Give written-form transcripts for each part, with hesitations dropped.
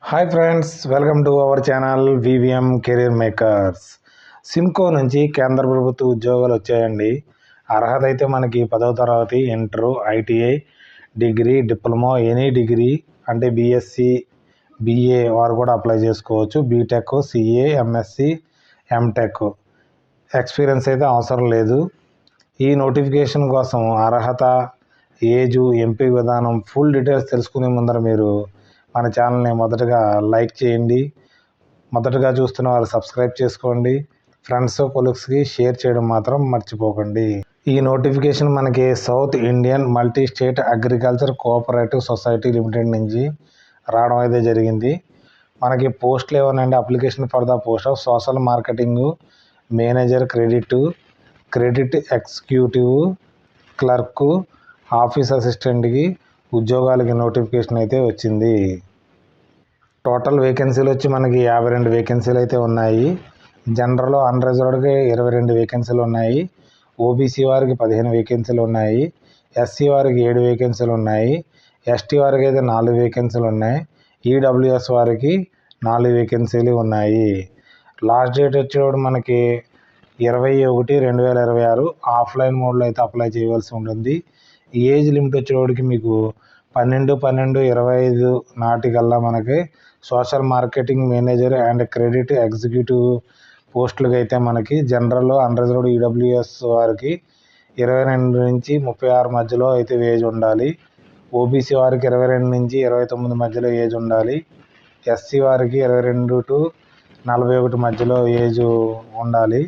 Hi friends, welcome to our channel VVM career makers. సిమ్కో నుంచి కేంద్ర ప్రభుత్వ ఉద్యోగాలు వచ్చాయండి. అర్హత అయితే మనకి 10వ తరగతి, inter, ITI, degree, diploma, any degree అంటే బీఎస్సీ, బీఏ వారు కూడా అప్లై చేసుకోవచ్చు. BTech, CA, MSc, MTech experience అయితే అవసరం లేదు. ఈ నోటిఫికేషన్ కోసం అర్హత, ఏజు, ఎంపిక విధానం, ఫుల్ డీటెయిల్స్ తెలుసుకునే ముందర మీరు మన ఛానల్ని మొదటగా లైక్ చేయండి. మొదటగా చూస్తున్న వారు సబ్స్క్రైబ్ చేసుకోండి. ఫ్రెండ్స్, కొలీగ్స్కి షేర్ చేయడం మాత్రం మర్చిపోకండి. ఈ నోటిఫికేషన్ మనకి South Indian multi state agriculture cooperative society limited నుంచి రావడం అయితే జరిగింది. మనకి పోస్టులు ఏమన్నాయంటే application for the post of social marketing manager, credit executive, clerk, office అసిస్టెంట్కి ఉద్యోగాలకి నోటిఫికేషన్ అయితే వచ్చింది. టోటల్ వేకెన్సీలు వచ్చి మనకి 52 వేకెన్సీలు అయితే ఉన్నాయి. జనరల్ అన్రిజర్వ్డ్కి 22 వేకెన్సీలు ఉన్నాయి. ఓబీసీ వారికి 15 వేకెన్సీలు ఉన్నాయి. ఎస్సీ వారికి 7 వేకెన్సీలు ఉన్నాయి. ఎస్టీ వారికి అయితే 4 వేకెన్సీలు ఉన్నాయి. ఈడబ్ల్యూఎస్ వారికి 4 వేకెన్సీలు ఉన్నాయి. లాస్ట్ డేట్ వచ్చేవాడు మనకి 21/2026 ఆఫ్లైన్ మోడ్లో అయితే అప్లై చేయవలసి ఉంటుంది. ఏజ్ లిమిట్ వచ్చేవాడికి మీకు 12/12/25 నాటికల్లా మనకి social marketing manager and credit executive పోస్టులకి అయితే మనకి జనరల్, అన్రిజర్వ్డ్, ఈడబ్ల్యూఎస్ వారికి 22 నుంచి 36 మధ్యలో అయితే ఏజ్ ఉండాలి. ఓబీసీ వారికి 22 నుంచి 29 మధ్యలో ఏజ్ ఉండాలి. ఎస్సీ వారికి 22 to 41 మధ్యలో ఏజ్ ఉండాలి.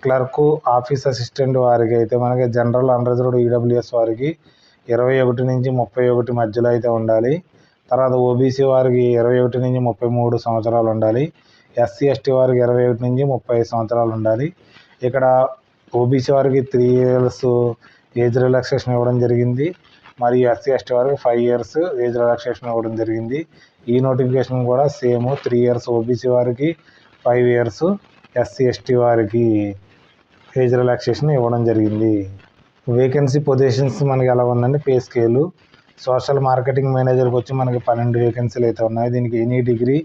క్లర్కు, ఆఫీస్ అసిస్టెంట్ వారికి అయితే మనకి జనరల్, అన్రిజర్వ్డ్, ఈడబ్ల్యూఎస్ వారికి 21 నుంచి 31 మధ్యలో అయితే ఉండాలి. తర్వాత ఓబీసీ వారికి 21 నుంచి 33 సంవత్సరాలు ఉండాలి. ఎస్సీ, ఎస్టీ వారికి 21 నుంచి 30 సంవత్సరాలు ఉండాలి. ఇక్కడ ఓబీసీ వారికి 3 years ఏజ్ రిలాక్సేషన్ ఇవ్వడం జరిగింది. మరియు ఎస్సీ, ఎస్టీ వారికి 5 years ఏజ్ రిలాక్సేషన్ ఇవ్వడం జరిగింది. ఈ నోటిఫికేషన్ కూడా సేమ్ 3 years ఓబీసీ వారికి, 5 years ఎస్సీ, ఎస్టీ వారికి ఏజ్ రిలాక్సేషన్ ఇవ్వడం జరిగింది. వేకెన్సీ పొజిషన్స్ మనకి ఎలా ఉందండి, పే స్కేలు. సోషల్ మార్కెటింగ్ మేనేజర్కి వచ్చి మనకి 12 వేకెన్సీలు అయితే ఉన్నాయి. దీనికి any degree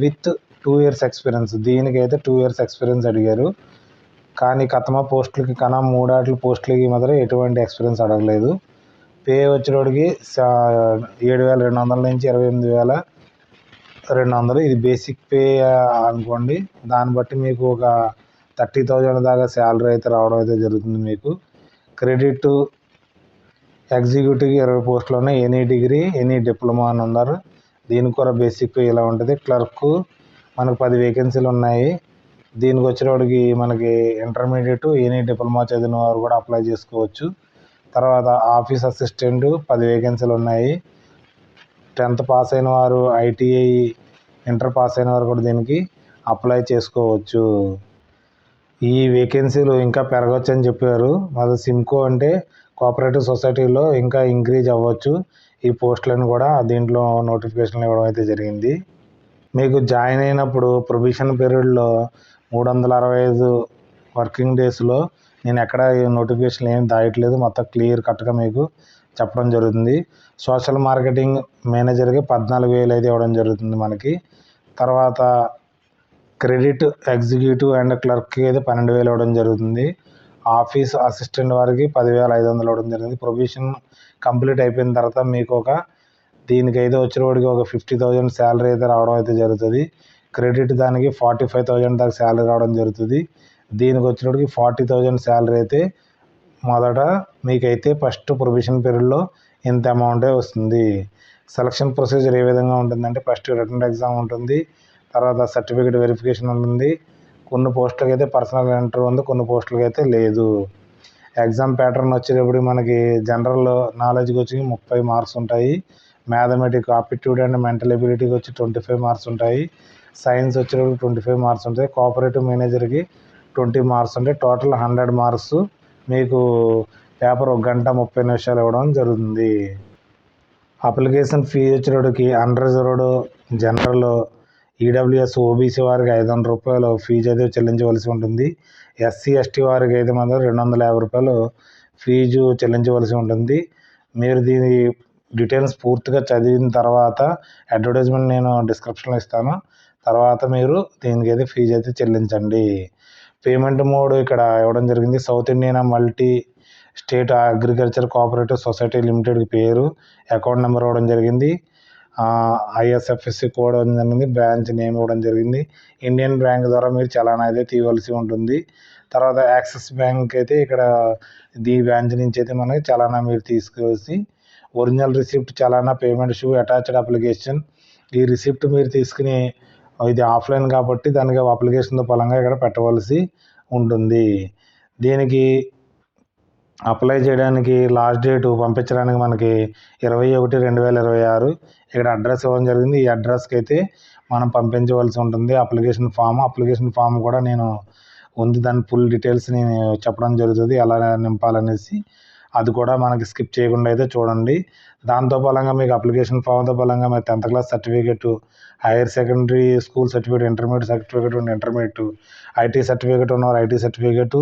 with 2 years experience. దీనికైతే 2 years ఎక్స్పీరియన్స్ అడిగారు. కానీ కథమ పోస్టులకి 3 పోస్టులకి మాత్రం ఎటువంటి ఎక్స్పీరియన్స్ అడగలేదు. పే వచ్చేటోడికి 7,200 నుంచి 28,200. ఇది బేసిక్ పే అనుకోండి. దాన్ని బట్టి మీకు ఒక 30,000 దాకా శాలరీ అయితే రావడం అయితే జరుగుతుంది మీకు. క్రెడిట్ ఎగ్జిక్యూటివ్కి 20 పోస్టులు ఉన్నాయి. ఎనీ డిగ్రీ, ఎనీ డిప్లొమా అని ఉన్నారు. దీనికి కూడా బేసిక్ పే ఇలా ఉంటుంది. క్లర్క్ మనకు 10 వేకెన్సీలు ఉన్నాయి. దీనికి వచ్చేటప్పటికి మనకి ఇంటర్మీడియట్, ఎనీ డిప్లొమా చదివిన వారు కూడా అప్లై చేసుకోవచ్చు. తర్వాత ఆఫీస్ అసిస్టెంట్ 10 వేకెన్సీలు ఉన్నాయి. 10th పాస్ అయిన వారు, ఐటీఐ, ఇంటర్ పాస్ అయిన వారు కూడా దీనికి అప్లై చేసుకోవచ్చు. ఈ వేకెన్సీలు ఇంకా పెరగవచ్చు అని చెప్పారు. అది సిమ్కో అంటే కోఆపరేటివ్ సొసైటీలో ఇంకా ఇంక్రీజ్ అవ్వచ్చు. ఈ పోస్టులను కూడా దీంట్లో నోటిఫికేషన్లు ఇవ్వడం అయితే జరిగింది. మీకు జాయిన్ అయినప్పుడు ప్రొబేషన్ పీరియడ్లో 365 వర్కింగ్ డేస్లో నేను ఎక్కడ నోటిఫికేషన్లు ఏం దాయట్లేదు, మొత్తం క్లియర్ కట్గా మీకు చెప్పడం జరుగుతుంది. సోషల్ మార్కెటింగ్ మేనేజర్కి 14,000 అయితే ఇవ్వడం జరుగుతుంది మనకి. తర్వాత క్రెడిట్ ఎగ్జిక్యూటివ్ అండ్ క్లర్క్కి అయితే 12,000 ఇవ్వడం జరుగుతుంది. ఆఫీస్ అసిస్టెంట్ వారికి 10,500 ఇవ్వడం జరిగింది. ప్రొబేషన్ కంప్లీట్ అయిపోయిన తర్వాత మీకు దీనికైతే వచ్చేవాడికి ఒక 50,000 శాలరీ అయితే రావడం అయితే జరుగుతుంది. క్రెడిట్ దానికి 45,000 దాకా శాలరీ రావడం జరుగుతుంది. దీనికి వచ్చేటప్పటికి 40,000 శాలరీ అయితే మొదట మీకైతే ఫస్ట్ ప్రొబేషన్ పీరియడ్లో ఇంత అమౌంటే వస్తుంది. సెలక్షన్ ప్రొసీజర్ ఏ విధంగా ఉంటుందంటే ఫస్ట్ రిటన్ ఎగ్జామ్ ఉంటుంది. తర్వాత సర్టిఫికేట్ వెరిఫికేషన్ ఉంటుంది. కొన్ని పోస్టులకి అయితే పర్సనల్ ఇంటర్వ్యూ ఉంది, కొన్ని పోస్టులకి అయితే లేదు. ఎగ్జామ్ ప్యాటర్న్ వచ్చేటప్పుడు మనకి జనరల్ నాలెడ్జ్కి వచ్చి 30 మార్క్స్ ఉంటాయి. మ్యాథమెటిక్ ఆప్టిట్యూడ్ అండ్ మెంటల్ ఎబిలిటీకి వచ్చి 25 మార్క్స్ ఉంటాయి. సైన్స్ వచ్చేటప్పుడు 25 మార్క్స్ ఉంటాయి. కోఆపరేటివ్ మేనేజర్కి 20 మార్క్స్ ఉంటాయి. టోటల్ 100 మార్క్స్ మీకు పేపర్ 1 గంట 30 నిమిషాలు ఇవ్వడం జరుగుతుంది. అప్లికేషన్ ఫీ వచ్చేటప్పటికి అన్రిజర్వ్డ్, జనరల్, ఈడబ్ల్యూఎస్, ఓబీసీ వారికి 500 రూపాయలు ఫీజు అయితే చెల్లించవలసి ఉంటుంది. ఎస్సీ, ఎస్టీ వారికి అయితే మాత్రం 250 రూపాయలు ఫీజు చెల్లించవలసి ఉంటుంది. మీరు దీని డీటెయిల్స్ పూర్తిగా చదివిన తర్వాత అడ్వర్టైజ్మెంట్ నేను డిస్క్రిప్షన్లో ఇస్తాను. తర్వాత మీరు దీనికైతే ఫీజు అయితే చెల్లించండి. పేమెంట్ మోడ్ ఇక్కడ ఇవ్వడం జరిగింది. South Indian multi state agriculture cooperative society limited పేరు, అకౌంట్ నెంబర్ ఇవ్వడం జరిగింది. ఐఎస్ఎఫ్ఎస్సి కోడ్ ఇవ్వడం జరిగింది. బ్రాంచ్ నేమ్ ఇవ్వడం జరిగింది. ఇండియన్ బ్యాంక్ ద్వారా మీరు చలానా అయితే తీయవలసి ఉంటుంది. తర్వాత యాక్సిస్ బ్యాంక్ అయితే ఇక్కడ ఈ బ్రాంచ్ నుంచి అయితే మనకి చలానా మీరు తీసుకొచ్చి ఒరిజినల్ రిసిప్ట్, చలానా, పేమెంట్ షూ, అటాచ్డ్ అప్లికేషన్, ఈ రిసిప్ట్ మీరు తీసుకుని ఇది ఆఫ్లైన్ కాబట్టి దానికి అప్లికేషన్తో పరంగా ఇక్కడ పెట్టవలసి ఉంటుంది. దీనికి అప్లై చేయడానికి లాస్ట్ డేటు పంపించడానికి మనకి 21/2026. ఇక్కడ అడ్రస్ ఇవ్వడం జరిగింది. ఈ అడ్రస్కి అయితే మనం పంపించవలసి ఉంటుంది అప్లికేషన్ ఫామ్ కూడా నేను ఉంది. దాని ఫుల్ డీటెయిల్స్ నేను చెప్పడం జరుగుతుంది ఎలా నింపాలనేసి. అది కూడా మనకి స్కిప్ చేయకుండా అయితే చూడండి. దాంతో పరంగా మీకు అప్లికేషన్ ఫామ్తో పరంగా మీరు 10th class certificate, higher secondary school certificate, intermediate certificate ఉంటే ఇంటర్మీడియట్, ఐటీ సర్టిఫికేట్ ఉన్నవారు IT certificate,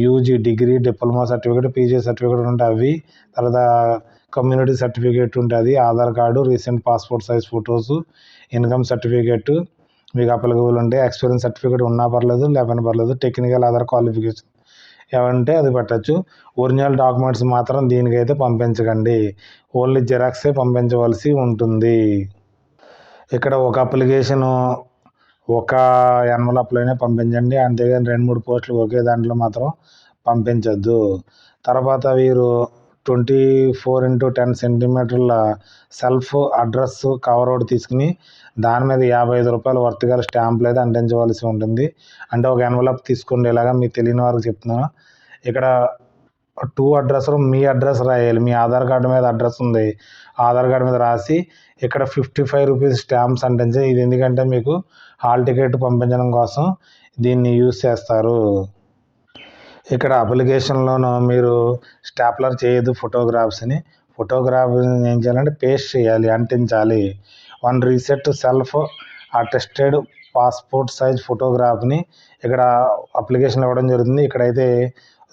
UG, degree, diploma certificate, PG certificate ఉంటే అవి, తర్వాత కమ్యూనిటీ సర్టిఫికేట్ ఉంటే అది, Aadhaar card, recent passport size photos, income certificate మీకు అప్లికబుల్ ఉంటే, ఎక్స్పీరియన్స్ సర్టిఫికేట్ ఉన్నా పర్లేదు లేకపోయినా పర్లేదు, టెక్నికల్ అదర్ క్వాలిఫికేషన్ ఏమంటే అది పెట్టచ్చు. ఒరిజినల్ డాక్యుమెంట్స్ మాత్రం దీనికైతే పంపించకండి. ఓన్లీ జిరాక్సే పంపించవలసి ఉంటుంది. ఇక్కడ ఒక అప్లికేషను ఒక ఎన్వలప్లోనే పంపించండి. అంతేగాని 2-3 పోస్టులు ఒకే దాంట్లో మాత్రం పంపించద్దు. తర్వాత వీరు 24x10 సెంటీమీటర్ల సెల్ఫ్ అడ్రస్ కవర్ ఒకటి తీసుకుని దాని మీద ₹55 వర్త్ గల స్టాంపులు అయితే అంటించవలసి ఉంటుంది. అంటే ఒక ఎన్వలప్ తీసుకోండి. ఇలాగా మీకు తెలియని వారికి చెప్తున్నాను. ఇక్కడ 2 అడ్రస్లు మీ అడ్రస్ రాయాలి. మీ ఆధార్ కార్డు మీద అడ్రస్ ఉంది, ఆధార్ కార్డు మీద రాసి ఇక్కడ ₹55 స్టాంప్స్ అంటించాలి. ఇది ఎందుకంటే మీకు హాల్ టికెట్ పంపించడం కోసం దీన్ని యూజ్ చేస్తారు. ఇక్కడ అప్లికేషన్లోనూ మీరు స్టాప్లర్ చేయొద్దు. ఫోటోగ్రాఫ్ ఏం చేయాలంటే పేస్ట్ చేయాలి, అంటించాలి. 1 recent self attested passport size ఫోటోగ్రాఫ్ని ఇక్కడ అప్లికేషన్ ఇవ్వడం జరుగుతుంది. ఇక్కడైతే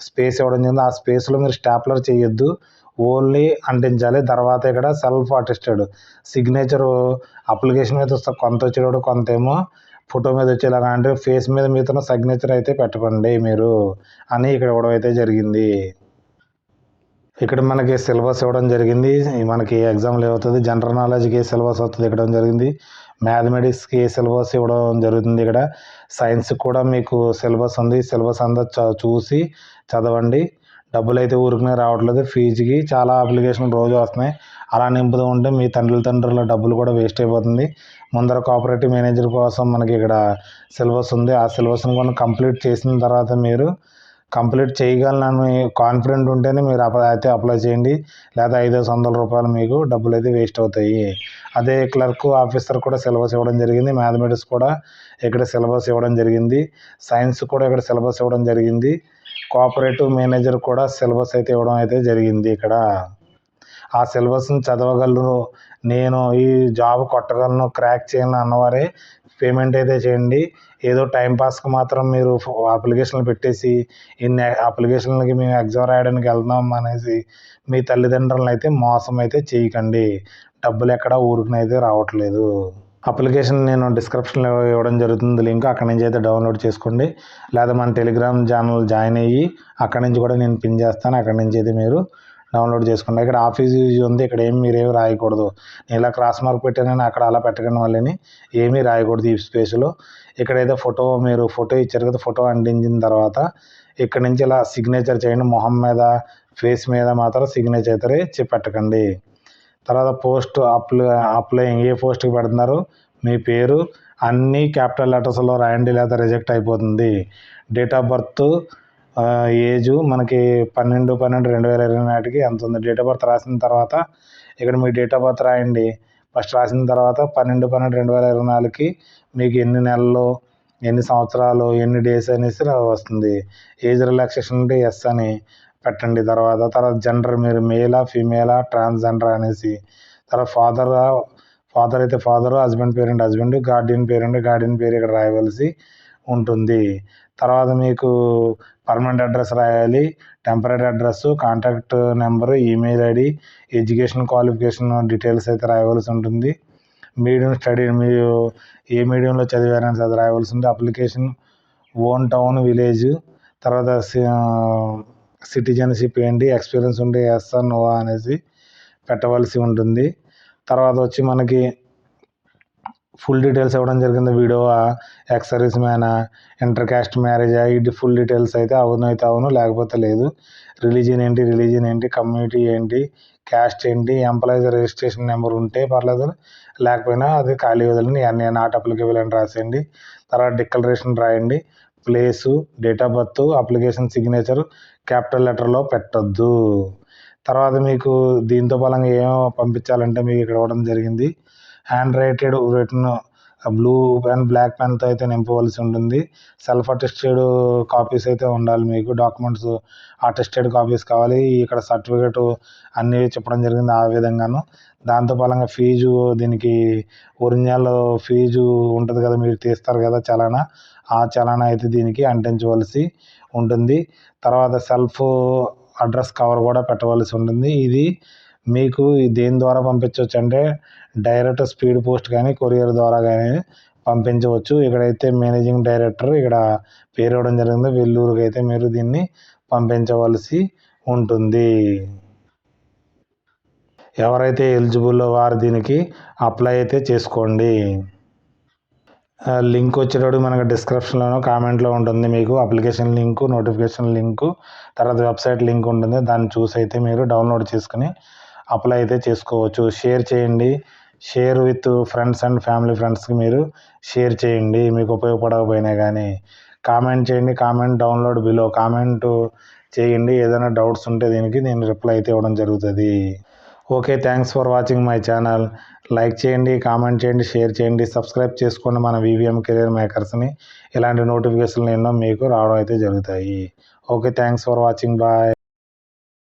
స్పేస్ ఇవ్వడం జరిగింది. ఆ స్పేస్లో మీరు స్టాప్లర్ చేయొద్దు, ఓన్లీ అంటించాలి. తర్వాత ఇక్కడ సెల్ఫ్ అటెస్టెడ్ సిగ్నేచరు అప్లికేషన్ మీద కొంత వచ్చేటప్పుడు కొంత ఏమో ఫోటో మీద వచ్చేలాగా, అంటే ఫేస్ మీద మీతో సిగ్నేచర్ అయితే పెట్టకండి మీరు అని ఇక్కడ ఇవ్వడం అయితే జరిగింది. ఇక్కడ మనకి సిలబస్ ఇవ్వడం జరిగింది. మనకి ఎగ్జామ్లో ఏమవుతుంది, జనరల్ నాలెడ్జ్కి ఏ సిలబస్ అవుతుంది ఇవ్వడం జరిగింది, మ్యాథమెటిక్స్కి ఏ సిలబస్ ఇవ్వడం జరుగుతుంది. ఇక్కడ సైన్స్కి కూడా మీకు సిలబస్ ఉంది. సిలబస్ అంతా చూసి చదవండి. డబ్బులు అయితే ఊరికనే రావట్లేదు. ఫీజుకి చాలా అప్లికేషన్లు రోజు వస్తున్నాయి. అలా నింపుతూ ఉంటే మీ తండ్రుల డబ్బులు కూడా వేస్ట్ అయిపోతుంది. ముందర కోఆపరేటివ్ మేనేజర్ కోసం మనకి ఇక్కడ సిలబస్ ఉంది. ఆ సిలబస్ని కూడా కంప్లీట్ చేసిన తర్వాత మీరు కంప్లీట్ చేయగలనని కాన్ఫిడెంట్ ఉంటేనే మీరు అయితే అప్లై చేయండి. లేదా ₹500 మీకు డబ్బులు అయితే వేస్ట్ అవుతాయి. అదే క్లర్క్ ఆఫీసర్ కూడా సిలబస్ ఇవ్వడం జరిగింది. మ్యాథమెటిక్స్ కూడా ఇక్కడ సిలబస్ ఇవ్వడం జరిగింది. సైన్స్ కూడా ఇక్కడ సిలబస్ ఇవ్వడం జరిగింది. కోఆపరేటివ్ మేనేజర్ కూడా సిలబస్ అయితే ఇవ్వడం అయితే జరిగింది. ఇక్కడ ఆ సిలబస్ని చదవగలరు, నేను ఈ జాబ్ కొట్టగలను, క్రాక్ చేయను అన్నవారే పేమెంట్ అయితే చేయండి. ఏదో టైంపాస్కి మాత్రం మీరు అప్లికేషన్లు పెట్టేసి ఇన్ని అప్లికేషన్లకి మేము ఎగ్జామ్ రాయడానికి వెళ్తున్నాం అనేసి మీ తల్లిదండ్రులను అయితే మోసం అయితే చేయకండి. డబ్బులు ఎక్కడ ఊరికనైతే రావట్లేదు. అప్లికేషన్ నేను డిస్క్రిప్షన్లో ఇవ్వడం జరుగుతుంది లింక్, అక్కడి నుంచి అయితే డౌన్లోడ్ చేసుకోండి. లేదా మన టెలిగ్రామ్ ఛానల్ జాయిన్ అయ్యి అక్కడి నుంచి కూడా నేను పిన్ చేస్తాను, అక్కడి నుంచి అయితే మీరు డౌన్లోడ్ చేసుకోండి. ఇక్కడ ఆఫీస్ యూజ్ ఉంది. ఇక్కడ మీరేమి రాయకూడదు. నేను ఇలా క్రాస్ మార్క్ పెట్టానని అక్కడ అలా పెట్టకండి, వాళ్ళని ఏమీ రాయకూడదు ఈ స్పేస్లో. ఇక్కడైతే మీరు ఫోటో ఇచ్చారు కదా, ఫోటో అంటించిన తర్వాత ఇక్కడ నుంచి ఇలా సిగ్నేచర్ చేయండి. మొహం మీద, ఫేస్ మీద మాత్రం సిగ్నేచర్ అయితే పెట్టకండి. తర్వాత పోస్ట్ అప్లయింగ్ ఏ పోస్ట్కి పెడుతున్నారు, మీ పేరు అన్నీ క్యాపిటల్ లెటర్స్లో రాయండి, లేదా రిజెక్ట్ అయిపోతుంది. డేట్ ఆఫ్ బర్త్, ఏజు మనకి 12/12/2020 నాటికి ఎంత ఉంది. డేట్ ఆఫ్ బర్త్ రాసిన తర్వాత ఇక్కడ మీ డేట్ ఆఫ్ బర్త్ రాయండి. ఫస్ట్ రాసిన తర్వాత 12/12/2024కి మీకు ఎన్ని నెలలు, ఎన్ని సంవత్సరాలు, ఎన్ని డేస్ అనేసి వస్తుంది. ఏజ్ రిలాక్సేషన్ ఉంటే ఎస్ అని పెట్టండి. తర్వాత జెండర్ మీరు మేలా, ఫీమేలా, ట్రాన్స్జెండర్ అనేసి. తర్వాత ఫాదర్ అయితే father, husband parent husband, Guardian పేరు ఇక్కడ రాయవలసి ఉంటుంది. తర్వాత మీకు పర్మనెంట్ అడ్రస్ రాయాలి, temporary address, contact number, email ID, education qualification details అయితే రాయవలసి ఉంటుంది. మీడియం స్టడీ మీరు ఏ మీడియంలో చదివారని అది రాయవలసి ఉంది. అప్లికేషన్ ఓన్ టౌన్ విలేజ్, తర్వాత సిటిజన్షిప్ ఏంటి, ఎక్స్పీరియన్స్ ఉంటే ఎస్ ఆర్ నో అనేసి పెట్టవలసి ఉంటుంది. తర్వాత వచ్చి మనకి ఫుల్ డీటెయిల్స్ ఇవ్వడం జరిగింది. వీడియో ఎక్స్ సర్వీస్ మ్యానా, ఇంటర్ క్యాస్ట్ మ్యారేజా, ఇది ఫుల్ డీటెయిల్స్ అయితే అవునైతే అవును, లేకపోతే లేదు. రిలీజియన్ ఏంటి, కమ్యూనిటీ ఏంటి, క్యాస్ట్ ఏంటి, ఎంప్లాయీస్ రిజిస్ట్రేషన్ నెంబర్ ఉంటే పర్లేదు, లేకపోయినా అది ఖాళీ వదిలింది, అన్నీ నాట్ అప్లికేబుల్ అని రాసేయండి. తర్వాత డిక్లరేషన్ రాయండి. Place, date of birth, application signature capital లెటర్లో పెట్టద్దు. తర్వాత మీకు దీంతో బలంగా ఏమో పంపించాలంటే మీకు ఇక్కడ ఇవ్వడం జరిగింది. Hand written blue and black పెన్తో అయితే నింపవలసి ఉంటుంది. సెల్ఫ్ అటెస్టెడ్ కాపీస్ అయితే ఉండాలి. మీకు డాక్యుమెంట్స్ అటెస్టెడ్ కాపీస్ కావాలి. ఇక్కడ సర్టిఫికేట్ అన్నీ చెప్పడం జరిగింది ఆ విధంగాను. దాంతో బలంగా ఫీజు, దీనికి ఒరిజినల్ ఫీజు ఉంటుంది కదా, మీరు తీస్తారు కదా చలానా, ఆ చలానా అయితే దీనికి అంటించవలసి ఉంటుంది. తర్వాత సెల్ఫ్ అడ్రస్ కవర్ కూడా పెట్టవలసి ఉంటుంది. ఇది మీకు దేని ద్వారా పంపించవచ్చు అంటే డైరెక్ట్ స్పీడ్ పోస్ట్ కానీ కొరియర్ ద్వారా కానీ పంపించవచ్చు. ఇక్కడైతే మేనేజింగ్ డైరెక్టర్ ఇక్కడ పేరు ఇవ్వడం జరిగింది. వెల్లూరుకి అయితే మీరు దీన్ని పంపించవలసి ఉంటుంది. ఎవరైతే ఎలిజిబుల్ వారు దీనికి అప్లై అయితే చేసుకోండి. లింక్ వచ్చేటప్పుడు మనకు డిస్క్రిప్షన్లోనూ కామెంట్లో ఉంటుంది. మీకు అప్లికేషన్ లింకు, నోటిఫికేషన్ లింకు, తర్వాత వెబ్సైట్ లింక్ ఉంటుంది. దాన్ని చూసి అయితే మీరు డౌన్లోడ్ చేసుకుని అప్లై అయితే చేసుకోవచ్చు. షేర్ చేయండి. Share with friends and family ఫ్రెండ్స్కి మీరు షేర్ చేయండి, మీకు ఉపయోగపడకపోయినా కానీ. కామెంట్ చేయండి. కామెంట్ డౌన్లోడ్ బిలో కామెంట్ చేయండి. ఏదైనా డౌట్స్ ఉంటే దీనికి నేను రిప్లై అయితే ఇవ్వడం జరుగుతుంది. Okay, thanks for watching my channel. Like చేయండి, కామెంట్ చేయండి, షేర్ చేయండి, సబ్స్క్రైబ్ చేసుకోండి మన వివిఎం కెరియర్ మేకర్స్ని. ఇలాంటి నోటిఫికేషన్లు ఎన్నో మీకు రావడం అయితే జరుగుతాయి. Okay, thanks for watching, bye.